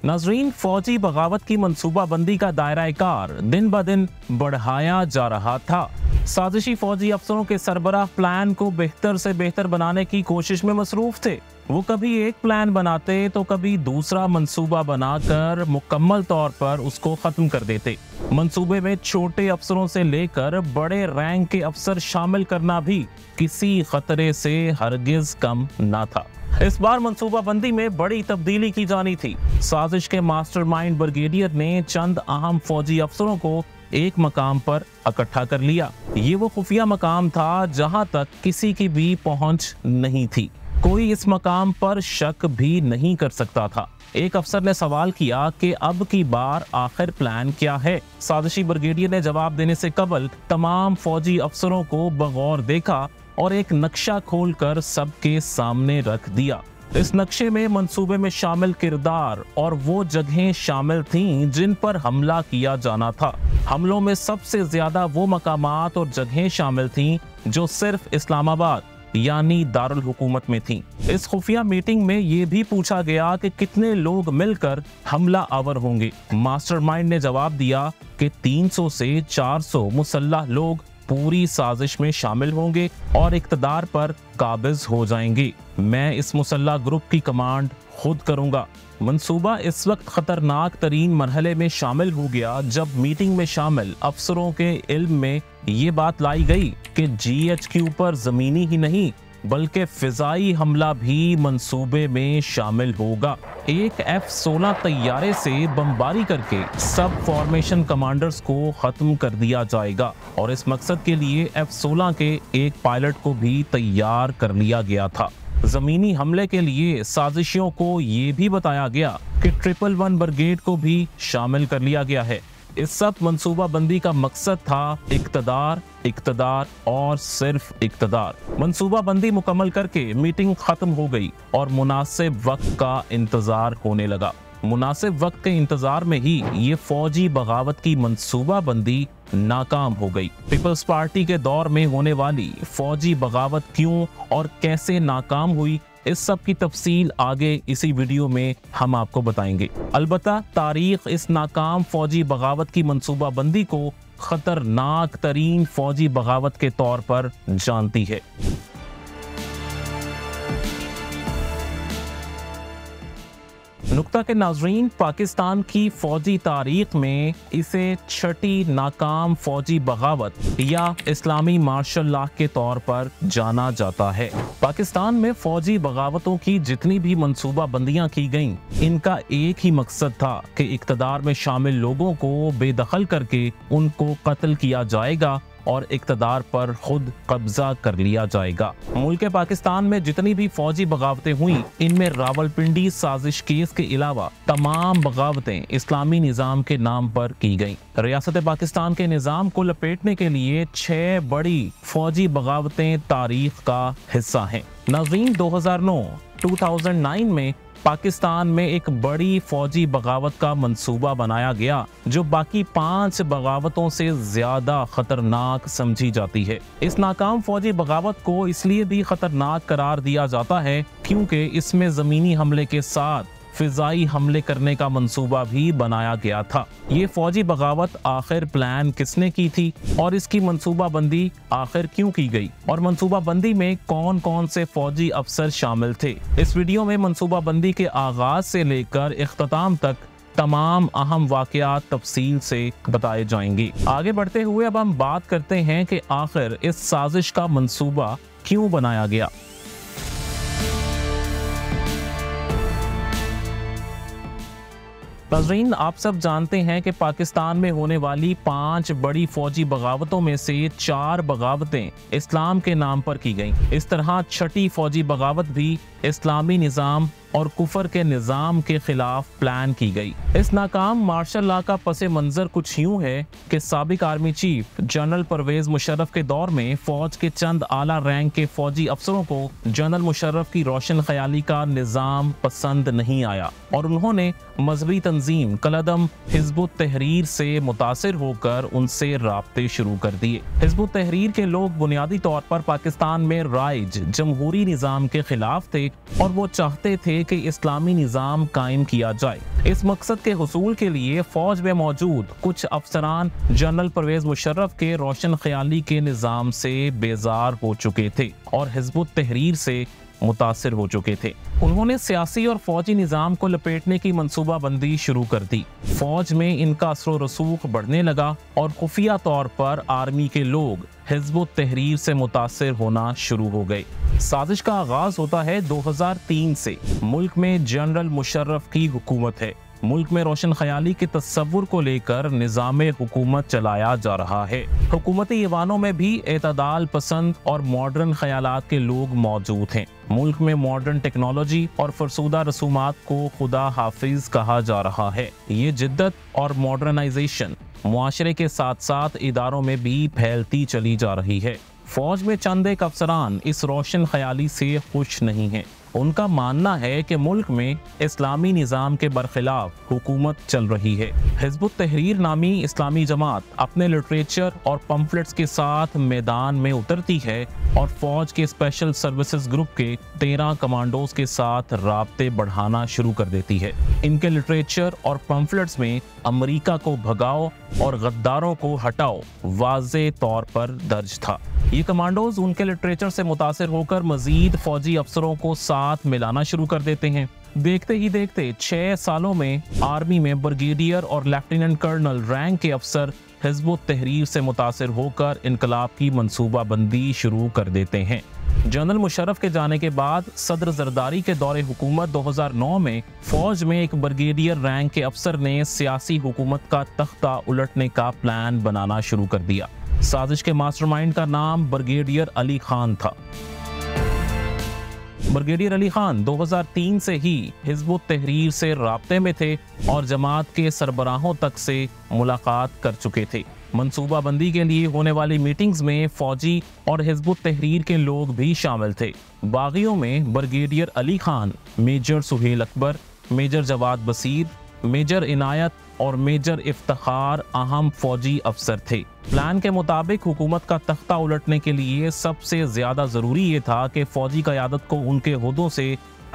नाजरीन, फौजी बगावत की मंसूबाबंदी का दायरा कार दिन ब दिन बढ़ाया जा रहा था। साजिशी फौजी अफसरों के सरबराह प्लान को बेहतर से बेहतर बनाने की कोशिश में मसरूफ थे। वो कभी एक प्लान बनाते तो कभी दूसरा मंसूबा बनाकर मुकम्मल तौर पर उसको खत्म कर देते। मंसूबे में छोटे अफसरों से लेकर बड़े रैंक के अफसर शामिल करना भी किसी खतरे से हरगिज कम ना था। इस बार मंसूबाबंदी में बड़ी तब्दीली की जानी थी। साजिश के मास्टरमाइंड ब्रिगेडियर ने चंद अहम फौजी अफसरों को एक मकाम पर इकट्ठा कर लिया। ये वो खुफिया मकाम था जहां तक किसी की भी पहुंच नहीं थी। कोई इस मकाम पर शक भी नहीं कर सकता था। एक अफसर ने सवाल किया कि अब की बार आखिर प्लान क्या है। साजिशी ब्रिगेडियर ने जवाब देने से कबल तमाम फौजी अफसरों को बगौर देखा और एक नक्शा खोलकर सबके सामने रख दिया। इस नक्शे में मंसूबे में शामिल किरदार और वो जगहें शामिल थीं जिन पर हमला किया जाना था। हमलों में सबसे ज्यादा वो मकामात और जगहें शामिल थीं जो सिर्फ इस्लामाबाद यानी दारुल हुकूमत में थीं। इस खुफिया मीटिंग में ये भी पूछा गया कि कितने लोग मिलकर हमला आवर होंगे। मास्टरमाइंड ने जवाब दिया कि 300 से 400 मुसल्लह लोग पूरी साजिश में शामिल होंगे और इक़्तिदार पर काबिज हो जाएंगे। मैं इस मुसल्लह ग्रुप की कमांड खुद करूंगा। मंसूबा इस वक्त खतरनाक तरीन मरहले में शामिल हो गया जब मीटिंग में शामिल अफसरों के इल्म में ये बात लाई गई कि GHQ पर जमीनी ही नहीं बल्कि फिजाई हमला भी मंसूबे में शामिल होगा। एक F-16 तैयारे से बमबारी करके सब फॉर्मेशन कमांडर्स को खत्म कर दिया जाएगा और इस मकसद के लिए F-16 के एक पायलट को भी तैयार कर लिया गया था। जमीनी हमले के लिए साजिशियों को ये भी बताया गया कि 111 ब्रिगेड को भी शामिल कर लिया गया है। इस सब मंसूबाबंदी का मकसद था इक़्तिदार, इक़्तिदार और सिर्फ इक़्तिदार। मंसूबाबंदी मुकम्मल करके मीटिंग खत्म हो गई और मुनासिब वक्त का इंतजार होने लगा। मुनासिब वक्त के इंतजार में ही ये फौजी बगावत की मंसूबाबंदी नाकाम हो गई। पीपल्स पार्टी के दौर में होने वाली फौजी बगावत क्यों और कैसे नाकाम हुई, इस सब की तफसील आगे इसी वीडियो में हम आपको बताएंगे। अलबत्ता तारीख इस नाकाम फौजी बगावत की मंसूबाबंदी को खतरनाक तरीन फौजी बगावत के तौर पर जानती है। नुक्ता के नाजरीन, पाकिस्तान की फौजी तारीख में इसे छठी नाकाम फौजी बगावत या इस्लामी मार्शल लॉ के तौर पर जाना जाता है। पाकिस्तान में फौजी बगावतों की जितनी भी मंसूबाबंदियां की गईं, इनका एक ही मकसद था कि इक़्तिदार में शामिल लोगों को बेदखल करके उनको कत्ल किया जाएगा और इक़्तिदार पर खुद कब्जा कर लिया जाएगा। मुल्क पाकिस्तान में जितनी भी फौजी बगावतें हुई, इनमें रावलपिंडी साजिश केस के अलावा तमाम बगावतें इस्लामी निज़ाम के नाम पर की गईं। रियासत पाकिस्तान के निज़ाम को लपेटने के लिए 6 बड़ी फौजी बगावतें तारीख का हिस्सा हैं। नाज़रीन, 2009 में पाकिस्तान में एक बड़ी फौजी बगावत का मंसूबा बनाया गया जो बाकी 5 बगावतों से ज्यादा खतरनाक समझी जाती है। इस नाकाम फौजी बगावत को इसलिए भी खतरनाक करार दिया जाता है क्योंकि इसमें जमीनी हमले के साथ फिजाई हमले करने का मंसूबा भी बनाया गया था। ये फौजी बगावत आखिर प्लान किसने की थी और इसकी मंसूबाबंदी आखिर क्यों की गई और मंसूबाबंदी में कौन कौन से फौजी अफसर शामिल थे, इस वीडियो में मंसूबाबंदी के आगाज से लेकर इख्तिताम तक तमाम अहम वाकयात तफसील से बताए जाएंगे। आगे बढ़ते हुए अब हम बात करते हैं कि आखिर इस साजिश का मंसूबा क्यों बनाया गया। नाज़रीन, आप सब जानते हैं कि पाकिस्तान में होने वाली 5 बड़ी फौजी बगावतों में से 4 बगावतें इस्लाम के नाम पर की गईं। इस तरह छठी फौजी बगावत भी इस्लामी निज़ाम और कुफर के निज़ाम के खिलाफ प्लान की गई। इस नाकाम मार्शल लॉ का पस मंजर कुछ यूं है कि साबिक army chief general Pervez Musharraf के दौर में फौज के चंद आला रैंक के फौजी अफसरों को जनरल मुशर्रफ की रोशन ख्याली का निज़ाम पसंद नहीं आया और उन्होंने मजहबी तंजीम कलदम हिज़्बुत तहरीर से मुतासिर होकर उनसे राब्ते शुरू कर दिए। हिज़्बुत तहरीर के लोग बुनियादी तौर पर पाकिस्तान में राइज जमहूरी निज़ाम के खिलाफ थे और वो चाहते थे थे कि इस्लामी निज़ाम कायम किया जाए। इस मकसद के हुसूल के लिए फौज में मौजूद कुछ अफसरान जनरल परवेज मुशर्रफ के रोशन ख्याली के निज़ाम से बेजार हो चुके थे और हिज़्बुत तहरीर से मुतासिर हो चुके थे। उन्होंने सियासी और फौजी निज़ाम को लपेटने की मंसूबाबंदी शुरू कर दी। फौज में इनका असर रसूख बढ़ने लगा और खुफिया तौर पर आर्मी के लोग हिज़्बुत तहरीर से मुतासिर होना शुरू हो गए। साजिश का आगाज होता है 2003 से। मुल्क में जनरल मुशर्रफ की हुकूमत है। मुल्क में रोशन ख्याली के तस्वुर को लेकर निज़ाम हुकूमत चलाया जा रहा है। हुकूमती ईवानों में भी एतदाल पसंद और मॉडर्न ख्यालात के लोग मौजूद हैं। मुल्क में मॉडर्न टेक्नोलॉजी और फरसूदा रसूमात को खुदा हाफिज कहा जा रहा है। ये जिद्दत और मॉडर्नाइजेशन मुआशरे के साथ साथ इदारों में भी फैलती चली जा रही है। फौज में चंद एक अफसरान इस रोशन ख्याली से खुश नहीं हैं। उनका मानना है कि मुल्क में इस्लामी निज़ाम के बरखिलाफ हुकूमत चल रही है। हिज़्बुत तहरीर नामी इस्लामी जमात अपने लिटरेचर और पम्फलेट्स के साथ मैदान में उतरती है और फौज के स्पेशल सर्विसेज ग्रुप के 13 कमांडोज के साथ राब्ते बढ़ाना शुरू कर देती है। इनके लिटरेचर और पम्फलेट्स में अमेरिका को भगाओ और गद्दारों को हटाओ वाज़े तौर पर दर्ज था। ये कमांडोज उनके लिटरेचर से मुतासिर होकर मजीद फौजी अफसरों को साथ मिलाना शुरू कर देते हैं। देखते ही देखते 6 सालों में आर्मी में ब्रिगेडियर और लेफ्टिनेंट कर्नल रैंक के अफसर हिज़्बुत तहरीर से मुतासिर होकर इनकलाब की मंसूबाबंदी शुरू कर देते हैं। जनरल मुशर्रफ के जाने के बाद सदर जरदारी के दौरे हुकूमत 2009 में फौज में एक ब्रिगेडियर रैंक के अफसर ने सियासी हुकूमत का तख्ता उलटने का प्लान बनाना शुरू कर दिया। साजिश के मास्टरमाइंड का नाम ब्रिगेडियर अली खान था। ब्रिगेडियर अली खान 2003 से ही हिज़्बुत तहरीर से राब्ते में थे और जमात के सरबराहों तक से मुलाकात कर चुके थे। मंसूबाबंदी के लिए होने वाली मीटिंग्स में फौजी और हिज़्बुत तहरीर के लोग भी शामिल थे। बागियों में brigadier Ali Khan, major Suhail Akbar, major Jawad Basir, major Inayat और मेजर इफ्तिखार अहम फौजी अफसर थे। प्लान के मुताबिक हुकूमत का तख्ता उलटने के लिए सबसे ज्यादा जरूरी ये था कि फौजी क़यादत को उनके ओहदों से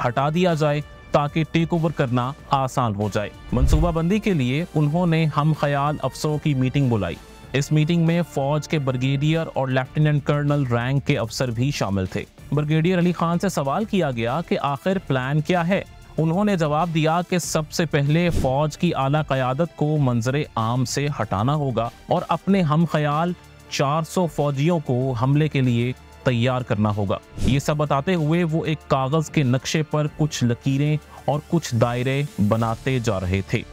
हटा दिया जाए ताकि टेक ओवर करना आसान हो जाए। मंसूबाबंदी के लिए उन्होंने हम ख्याल अफसरों की मीटिंग बुलाई। इस मीटिंग में फौज के ब्रिगेडियर और लेफ्टिनेंट कर्नल रैंक के अफसर भी शामिल थे। ब्रिगेडियर अली खान से सवाल किया गया कि आखिर प्लान क्या है। उन्होंने जवाब दिया कि सबसे पहले फौज की आला क़यादत को मंजरे आम से हटाना होगा और अपने हम ख्याल 400 फौजियों को हमले के लिए तैयार करना होगा। ये सब बताते हुए वो एक कागज के नक्शे पर कुछ लकीरें और कुछ दायरे बनाते जा रहे थे।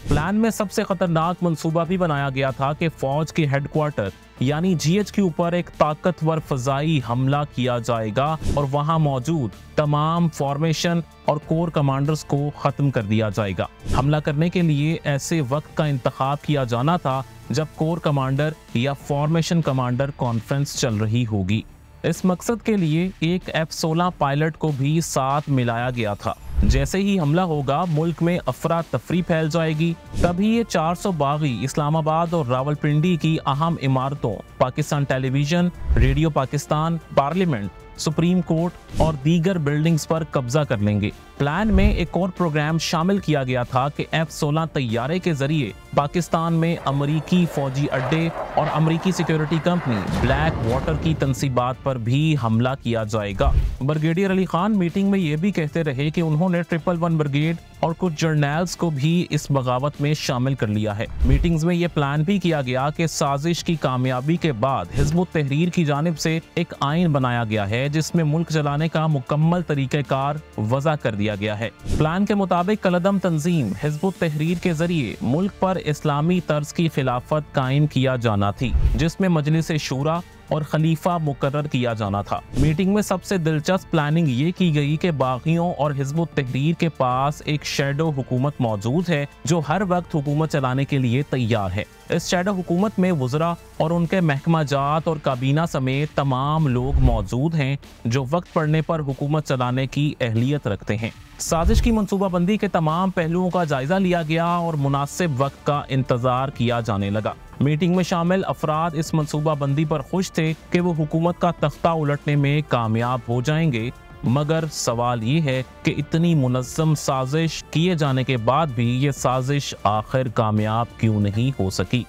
प्लान में सबसे खतरनाक मंसूबा भी बनाया गया था कि फौज के हेडक्वार्टर यानी GHQ पर एक ताकतवर फजाई हमला किया जाएगा और वहां मौजूद तमाम फॉर्मेशन और कोर कमांडर्स को खत्म कर दिया जाएगा। हमला करने के लिए ऐसे वक्त का इंतखाब किया जाना था जब कोर कमांडर या फॉर्मेशन कमांडर कॉन्फ्रेंस चल रही होगी। इस मकसद के लिए एक F-16 पायलट को भी साथ मिलाया गया था। जैसे ही हमला होगा मुल्क में अफरा तफरी फैल जाएगी। तभी ये 400 बागी इस्लामाबाद और रावलपिंडी की अहम इमारतों, Pakistan television, radio Pakistan, parliament, supreme court और दीगर बिल्डिंग्स पर कब्जा कर लेंगे। प्लान में एक और प्रोग्राम शामिल किया गया था कि F-16 तैयारे के जरिए पाकिस्तान में अमरीकी फौजी अड्डे और अमरीकी सिक्योरिटी कंपनी ब्लैक वाटर की तंसीबात पर भी हमला किया जाएगा। ब्रिगेडियर अली खान मीटिंग में ये भी कहते रहे कि उन्होंने 111 ब्रिगेड और कुछ जर्नल्स को भी इस बगावत में शामिल कर लिया है। मीटिंग्स में ये प्लान भी किया गया कि साजिश की कामयाबी के बाद हिज़्बुत तहरीर की जानिब से एक आइन बनाया गया है जिसमें मुल्क चलाने का मुकम्मल तरीक़ेकार वज़ा कर दिया गया है। प्लान के मुताबिक कलदम तंजीम हिज़्बुत तहरीर के जरिए मुल्क पर इस्लामी तर्ज की खिलाफत कायम किया जाना थी, जिसमें मजलिस शूरा और खलीफा मुकर्रर किया जाना था। मीटिंग में सबसे दिलचस्प प्लानिंग ये की गई कि बागियों और हिज़्बुत तहरीर के पास एक शैडो हुकूमत मौजूद है जो हर वक्त हुकूमत चलाने के लिए तैयार है। इस शैडो हुकूमत में वज़रा और उनके महकमा जात और काबीना समेत तमाम लोग मौजूद हैं जो वक्त पड़ने पर हुकूमत चलाने की अहलियत रखते हैं। साजिश की मंसूबाबंदी के तमाम पहलुओं का जायजा लिया गया और मुनासिब वक्त का इंतजार किया जाने लगा। मीटिंग में शामिल अफराद इस मंसूबाबंदी पर खुश थे कि वो हुकूमत का तख्ता उलटने में कामयाब हो जाएंगे, मगर सवाल ये है कि इतनी मुनज़्ज़म साजिश किए जाने के बाद भी ये साजिश आखिर कामयाब क्यों नहीं हो सकी।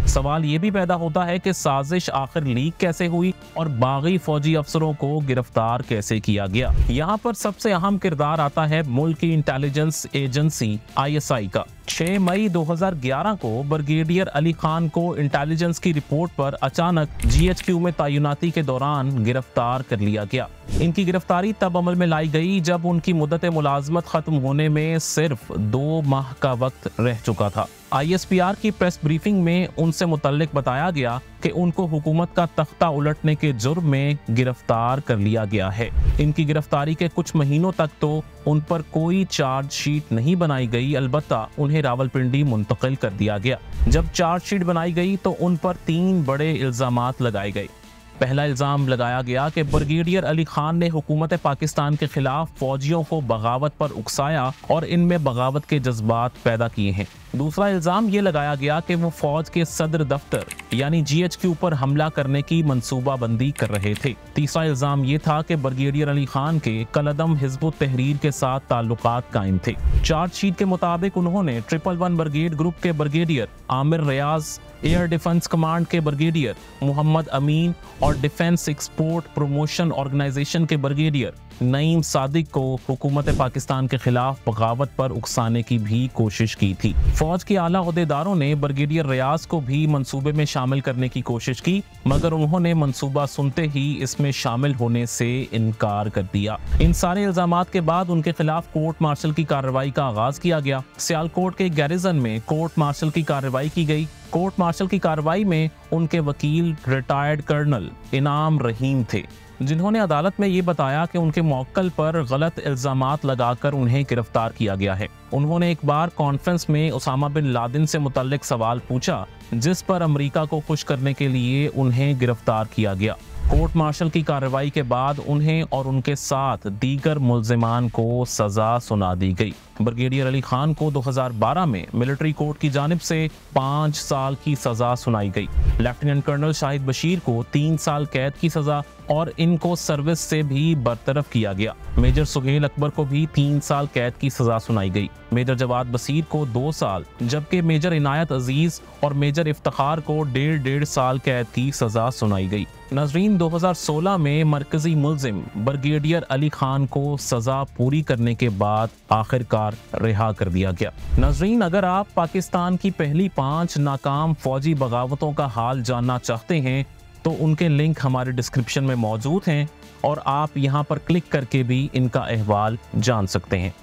सवाल ये भी पैदा होता है कि साजिश आखिर लीक कैसे हुई और बागी फौजी अफसरों को गिरफ्तार कैसे किया गया। यहाँ पर सबसे अहम किरदार आता है मुल्क की इंटेलिजेंस एजेंसी ISI का। 6 मई 2011 को ब्रिगेडियर अली खान को इंटेलिजेंस की रिपोर्ट पर अचानक GHQ में तैनाती के दौरान गिरफ्तार कर लिया गया। इनकी गिरफ्तारी तब अमल में लाई गई जब उनकी मुद्दत मुलाजमत खत्म होने में सिर्फ 2 माह का वक्त रह चुका था। ISPR की प्रेस ब्रीफिंग में उनसे मुतल्लिक बताया गया कि उनको हुकूमत का तख्ता उलटने के जुर्म में गिरफ्तार कर लिया गया है। इनकी गिरफ्तारी के कुछ महीनों तक तो उन पर कोई चार्जशीट नहीं बनाई गई, अलबत्ता उन्हें रावलपिंडी मुंतकिल कर दिया गया। जब चार्जशीट बनाई गई तो उन पर 3 बड़े इल्जामात लगाए गए। पहला इल्ज़ाम लगाया गया कि ब्रिगेडियर अली खान ने हुकूमत पाकिस्तान के खिलाफ फौजियों को बगावत पर उकसाया और इनमें बगावत के जज्बात पैदा किए हैं। दूसरा इल्ज़ाम ये लगाया गया कि वो फौज के सदर दफ्तर यानी GHQ पर हमला करने की मंसूबाबंदी कर रहे थे। तीसरा इल्ज़ाम ये था कि ब्रिगेडियर अली खान के कलअदम हिज़्ब तहरीर के साथ ताल्लुकात कायम थे। चार्जशीट के मुताबिक उन्होंने 111 ब्रिगेड ग्रुप के ब्रिगेडियर आमिर रियाज, एयर डिफेंस कमांड के ब्रिगेडियर मोहम्मद अमीन और डिफेंस एक्सपोर्ट प्रमोशन ऑर्गेनाइजेशन के ब्रिगेडियर नईम सादिक को हुकूमत पाकिस्तान के खिलाफ बगावत पर उकसाने की भी कोशिश की थी। फौज के आला ओहदेदारों ने ब्रिगेडियर रियाज को भी मंसूबे में शामिल करने की कोशिश की, मगर उन्होंने मंसूबा सुनते ही इसमें शामिल होने से इनकार कर दिया। इन सारे इल्जामात के बाद उनके खिलाफ कोर्ट मार्शल की कार्रवाई का आगाज किया गया। सियालकोट के गैरिजन में कोर्ट मार्शल की कार्रवाई की गई। कोर्ट मार्शल की कार्रवाई में उनके वकील रिटायर्ड कर्नल इनाम रहीम थे, जिन्होंने अदालत में ये बताया कि उनके मौक्कल पर गलत इल्जामात लगाकर उन्हें गिरफ्तार किया गया है। उन्होंने एक बार कॉन्फ्रेंस में उसामा बिन लादेन से मुतल्लिक सवाल पूछा, जिस पर अमेरिका को खुश करने के लिए उन्हें गिरफ्तार किया गया। कोर्ट मार्शल की कार्रवाई के बाद उन्हें और उनके साथ दीगर मुल्जिमान को सजा सुना दी गई। ब्रिगेडियर अली खान को 2012 में मिलिट्री कोर्ट की जानिब से 5 साल की सजा सुनाई गई। लेफ्टिनेंट कर्नल शाहिद बशीर को 3 साल कैद की सजा और इनको सर्विस से भी बरतरफ किया गया। मेजर सुहेल अकबर को भी 3 साल कैद की सजा सुनाई गई। मेजर जवाद बसीर को 2 साल, जबकि मेजर इनायत अजीज और मेजर इफ्तिखार को 1.5 साल कैद की सजा सुनाई गई। नाज़रीन, 2016 में मरकजी मुल्जिम ब्रिगेडियर अली खान को सजा पूरी करने के बाद आखिरकार रिहा कर दिया गया। नाज़रीन, अगर आप पाकिस्तान की पहली 5 नाकाम फौजी बगावतों का हाल जानना चाहते हैं तो उनके लिंक हमारे डिस्क्रिप्शन में मौजूद हैं और आप यहां पर क्लिक करके भी इनका अहवाल जान सकते हैं।